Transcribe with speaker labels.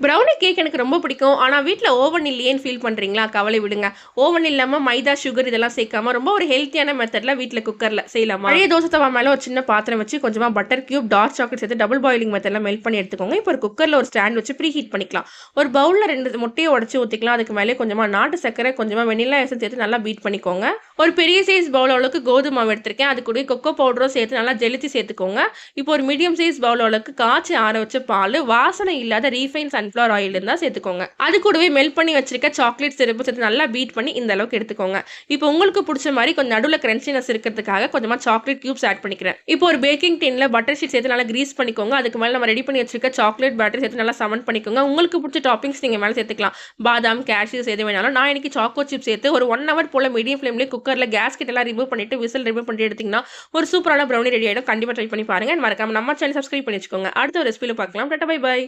Speaker 1: Brownie cake எனக்கு ரொம்ப பிடிக்கும். ஆனா வீட்ல ஓவன் இல்லையேன்னு ஃபீல் பண்றீங்களா? கவலை விடுங்க. ஓவன் இல்லாம மைதா, சுகர் இதெல்லாம் சேர்க்காம ரொம்ப ஒரு ஹெல்த்தியான மெத்தட்ல வீட்ல குக்கர்ல செய்யலாமா? பழைய தோசை தவா மேல ஒரு சின்ன பாத்திரம் வச்சு கொஞ்சமா பட்டர் கியூப், டார்க் சாக்லேட் சேர்த்து டபுள் பாயிலிங் மெத்தட்ல மெல்ட் பண்ணி எடுத்துக்கோங்க. இப்போ ஒரு குக்கர்ல ஒரு ஸ்டாண்ட் வச்சு ப்ரீ ஹீட் பண்ணிக்கலாம். ஒரு பவுல்ல 2 முட்டைய உடைச்சு ஊத்திக்கலாம். அதுக்கு மேலே கொஞ்சமா நாட்டு சர்க்கரை, கொஞ்சமா வெனிலா எசன்ஸ் சேர்த்து நல்லா பீட் பண்ணிக்கோங்க. ஒரு பெரிய சைஸ் பவுல் அளவுக்கு கோதுமை மாவு எடுத்திருக்கேன். அது கூடவே கொக்கோ பவுடரும் சேர்த்து நல்லா ஜெலிச்சு சேர்த்துக்கோங்க. இப்போ ஒரு மீடியம் சைஸ் பவுல் அளவுக்கு காய்ச்சி ஆற வச்ச பால், வாசனை இல்லாத ரீஃபைன் சன்ஃப்ளவர் ஆயில் இருந்தா சேர்த்துக்கோங்க. அது கூடவே மெல்ட் பண்ணி வச்சிருக்க சாக்லேட் சிரப்பு சேர்த்து நல்லா பீட் பண்ணி இந்த அளவுக்கு எடுத்துக்கோங்க. இப்போ உங்களுக்கு பிடிச்ச மாதிரி கொஞ்சம் நடுவுல கிரன்ச்சினஸ் இருக்கிறதுக்காக கொஞ்சமா சாக்லேட் கியூப்ஸ் ஆட் பண்ணிக்கிறேன். இப்போ ஒரு பேக்கிங் டின்ல பட்டர் ஷீட் சேர்த்து நல்லா கிரீஸ் பண்ணிக்கோங்க. அதுக்கு மேல நம்ம ரெடி பண்ணி வச்சிருக்க சாக்லேட் பேட்டர் சேர்த்து நல்லா சமன் பண்ணிக்கோங்க. உங்களுக்கு பிடிச்ச டாப்பிங்ஸ் நீங்க மேல சேர்த்துக்கலாம். பாதாம், கேஷ்யூஸ் எது வேணாலும். நான் இன்னைக்கு சாக்கோ சிப்ஸ் சேர்த்து ஒரு 1 ஹவர் போல மீடியம் ஃப்ளேம்லயே குக்கர்ல கேஸ் கிட்ட எல்லாம் ரிமூவ் பண்ணிட்டு விசில் ரிமூவ் பண்ணிட்டு எடுத்தீங்கன்னா ஒரு சூப்பரான ப்ரௌனி ரெடி ஆயிடும். கண்டிப்பா ட்ரை பண்ணி பாருங்க. மறக்காம நம்ம சேனல் சப்ஸ்கிரைப் பண்ணி வச்சுக்கோங்க. அடுத்த ஒரு ரெசிபில பார்க்கலாம். Tata bye by.